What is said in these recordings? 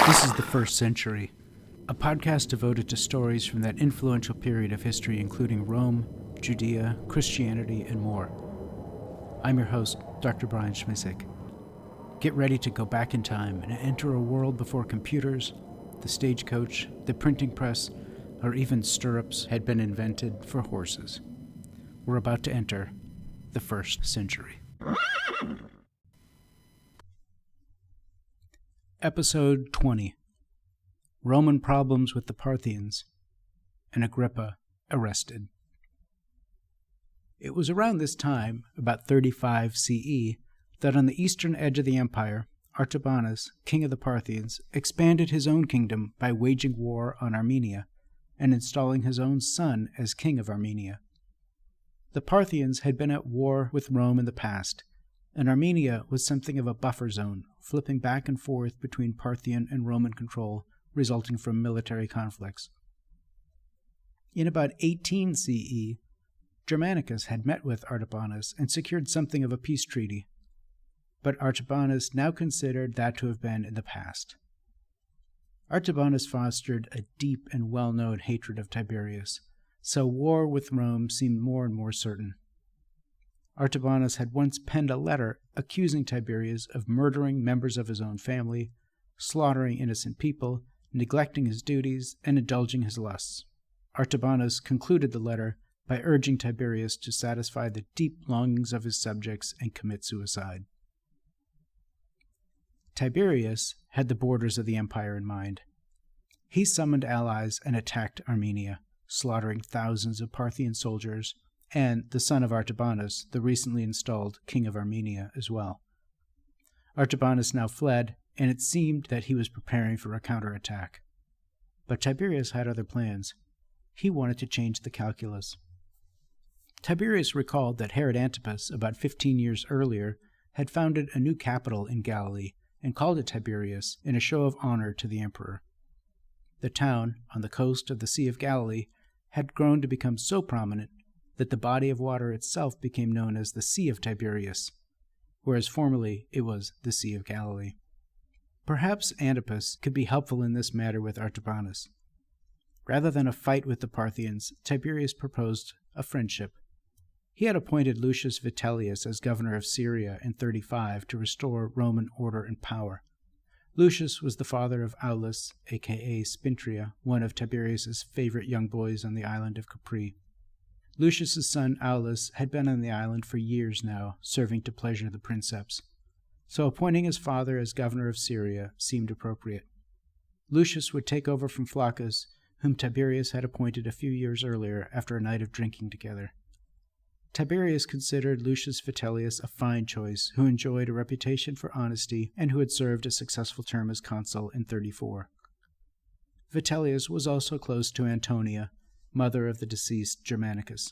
This is The First Century, a podcast devoted to stories from that influential period of history including Rome, Judea, Christianity, and more. I'm your host, Dr. Brian Schmisek. Get ready to go back in time and enter a world before computers, the stagecoach, the printing press, or even stirrups had been invented for horses. We're about to enter the first century. Episode 20. Roman Problems with the Parthians, and Agrippa arrested. It was around this time, about 35 CE, that on the eastern edge of the empire, Artabanus, king of the Parthians, expanded his own kingdom by waging war on Armenia and installing his own son as king of Armenia. The Parthians had been at war with Rome in the past, and Armenia was something of a buffer zone, flipping back and forth between Parthian and Roman control, resulting from military conflicts. In about 18 CE, Germanicus had met with Artabanus and secured something of a peace treaty, but Artabanus now considered that to have been in the past. Artabanus fostered a deep and well-known hatred of Tiberius, so war with Rome seemed more and more certain. Artabanus had once penned a letter accusing Tiberius of murdering members of his own family, slaughtering innocent people, neglecting his duties, and indulging his lusts. Artabanus concluded the letter by urging Tiberius to satisfy the deep longings of his subjects and commit suicide. Tiberius had the borders of the empire in mind. He summoned allies and attacked Armenia, slaughtering thousands of Parthian soldiers, and the son of Artabanus, the recently installed king of Armenia, as well. Artabanus now fled, and it seemed that he was preparing for a counterattack. But Tiberius had other plans. He wanted to change the calculus. Tiberius recalled that Herod Antipas, about 15 years earlier, had founded a new capital in Galilee and called it Tiberius in a show of honor to the emperor. The town, on the coast of the Sea of Galilee, had grown to become so prominent that the body of water itself became known as the Sea of Tiberius, whereas formerly it was the Sea of Galilee. Perhaps Antipas could be helpful in this matter with Artabanus. Rather than a fight with the Parthians, Tiberius proposed a friendship. He had appointed Lucius Vitellius as governor of Syria in 35 to restore Roman order and power. Lucius was the father of Aulus, a.k.a. Spintria, one of Tiberius's favorite young boys on the island of Capri. Lucius's son Aulus had been on the island for years now, serving to pleasure the princeps, so appointing his father as governor of Syria seemed appropriate. Lucius would take over from Flaccus, whom Tiberius had appointed a few years earlier after a night of drinking together. Tiberius considered Lucius Vitellius a fine choice, who enjoyed a reputation for honesty and who had served a successful term as consul in 34. Vitellius was also close to Antonia, mother of the deceased Germanicus.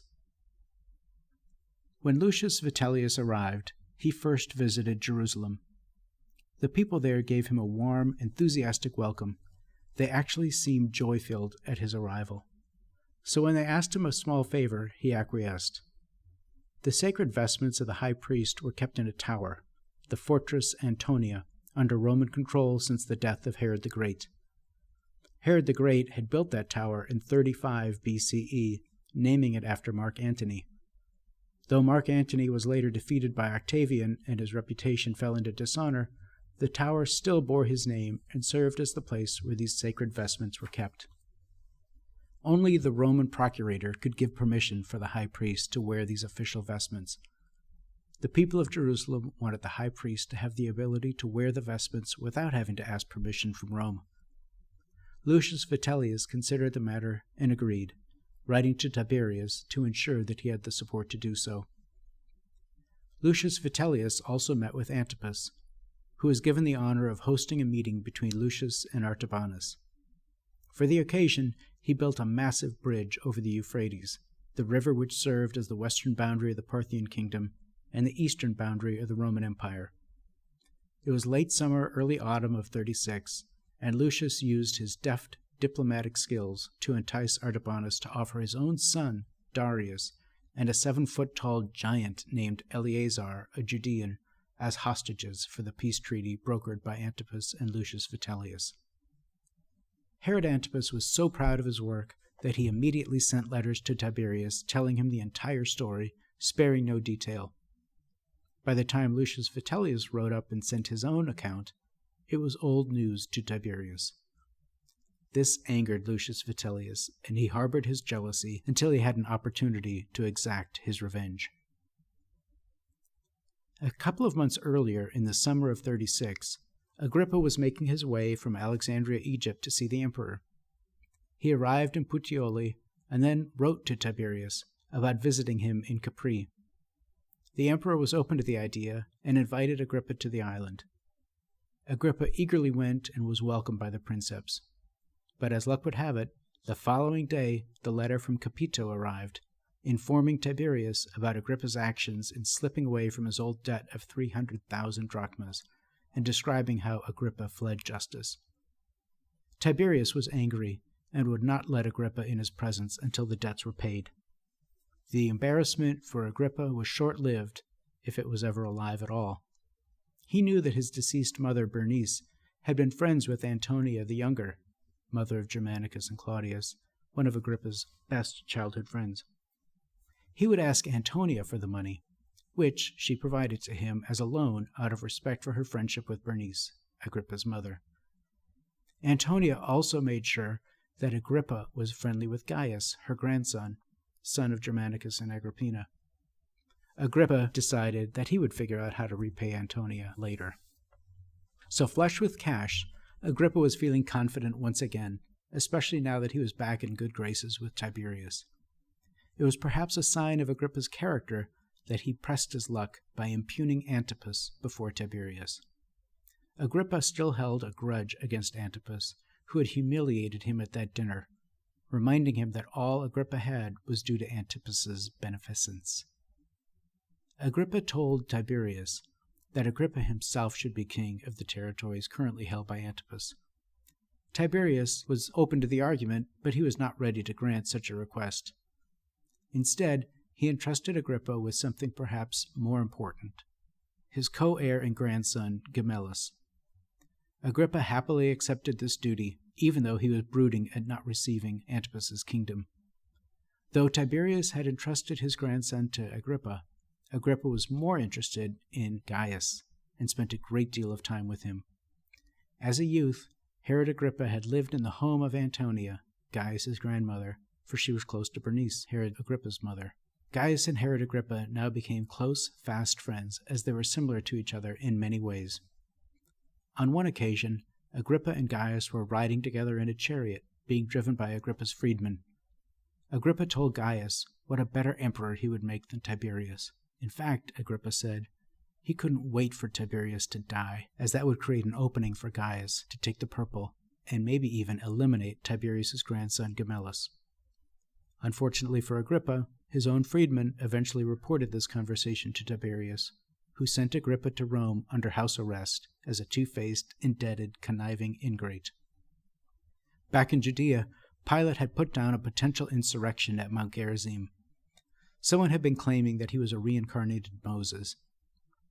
When Lucius Vitellius arrived, he first visited Jerusalem. The people there gave him a warm, enthusiastic welcome. They actually seemed joy-filled at his arrival. So when they asked him a small favor, he acquiesced. The sacred vestments of the high priest were kept in a tower, the fortress Antonia, under Roman control since the death of Herod the Great. Herod the Great had built that tower in 35 BCE, naming it after Mark Antony. Though Mark Antony was later defeated by Octavian and his reputation fell into dishonor, the tower still bore his name and served as the place where these sacred vestments were kept. Only the Roman procurator could give permission for the high priest to wear these official vestments. The people of Jerusalem wanted the high priest to have the ability to wear the vestments without having to ask permission from Rome. Lucius Vitellius considered the matter and agreed, writing to Tiberius to ensure that he had the support to do so. Lucius Vitellius also met with Antipas, who was given the honor of hosting a meeting between Lucius and Artabanus. For the occasion, he built a massive bridge over the Euphrates, the river which served as the western boundary of the Parthian kingdom and the eastern boundary of the Roman Empire. It was late summer, early autumn of 36, and Lucius used his deft diplomatic skills to entice Artabanus to offer his own son, Darius, and a 7-foot-tall giant named Eleazar, a Judean, as hostages for the peace treaty brokered by Antipas and Lucius Vitellius. Herod Antipas was so proud of his work that he immediately sent letters to Tiberius telling him the entire story, sparing no detail. By the time Lucius Vitellius wrote up and sent his own account, it was old news to Tiberius. This angered Lucius Vitellius, and he harbored his jealousy until he had an opportunity to exact his revenge. A couple of months earlier, in the summer of 36, Agrippa was making his way from Alexandria, Egypt, to see the emperor. He arrived in Puteoli and then wrote to Tiberius about visiting him in Capri. The emperor was open to the idea and invited Agrippa to the island. Agrippa eagerly went and was welcomed by the princeps. But as luck would have it, the following day the letter from Capito arrived, informing Tiberius about Agrippa's actions in slipping away from his old debt of 300,000 drachmas, and describing how Agrippa fled justice. Tiberius was angry and would not let Agrippa in his presence until the debts were paid. The embarrassment for Agrippa was short-lived, if it was ever alive at all. He knew that his deceased mother, Bernice, had been friends with Antonia the Younger, mother of Germanicus and Claudius, one of Agrippa's best childhood friends. He would ask Antonia for the money, which she provided to him as a loan out of respect for her friendship with Bernice, Agrippa's mother. Antonia also made sure that Agrippa was friendly with Gaius, her grandson, son of Germanicus and Agrippina. Agrippa decided that he would figure out how to repay Antonia later. So flush with cash, Agrippa was feeling confident once again, especially now that he was back in good graces with Tiberius. It was perhaps a sign of Agrippa's character that he pressed his luck by impugning Antipas before Tiberius. Agrippa still held a grudge against Antipas, who had humiliated him at that dinner, reminding him that all Agrippa had was due to Antipas's beneficence. Agrippa told Tiberius that Agrippa himself should be king of the territories currently held by Antipas. Tiberius was open to the argument, but he was not ready to grant such a request. Instead, he entrusted Agrippa with something perhaps more important, his co-heir and grandson, Gemellus. Agrippa happily accepted this duty, even though he was brooding at not receiving Antipas's kingdom. Though Tiberius had entrusted his grandson to Agrippa, Agrippa was more interested in Gaius and spent a great deal of time with him. As a youth, Herod Agrippa had lived in the home of Antonia, Gaius's grandmother, for she was close to Bernice, Herod Agrippa's mother. Gaius and Herod Agrippa now became close, fast friends, as they were similar to each other in many ways. On one occasion, Agrippa and Gaius were riding together in a chariot, being driven by Agrippa's freedmen. Agrippa told Gaius what a better emperor he would make than Tiberius. In fact, Agrippa said, he couldn't wait for Tiberius to die, as that would create an opening for Gaius to take the purple and maybe even eliminate Tiberius's grandson Gemellus. Unfortunately for Agrippa, his own freedmen eventually reported this conversation to Tiberius, who sent Agrippa to Rome under house arrest as a two-faced, indebted, conniving ingrate. Back in Judea, Pilate had put down a potential insurrection at Mount Gerizim. Someone had been claiming that he was a reincarnated Moses.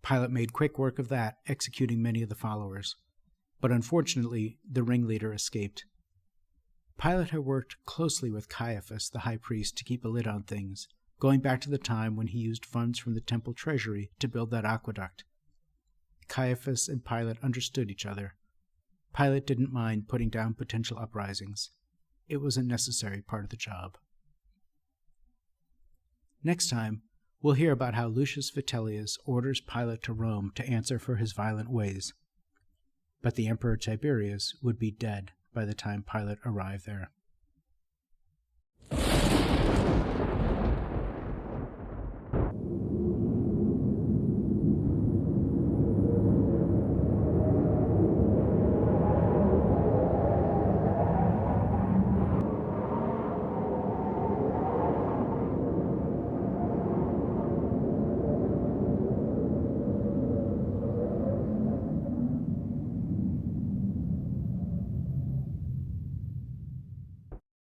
Pilate made quick work of that, executing many of the followers. But unfortunately, the ringleader escaped. Pilate had worked closely with Caiaphas, the high priest, to keep a lid on things, going back to the time when he used funds from the temple treasury to build that aqueduct. Caiaphas and Pilate understood each other. Pilate didn't mind putting down potential uprisings. It was a necessary part of the job. Next time, we'll hear about how Lucius Vitellius orders Pilate to Rome to answer for his violent ways. But the Emperor Tiberius would be dead by the time Pilate arrived there.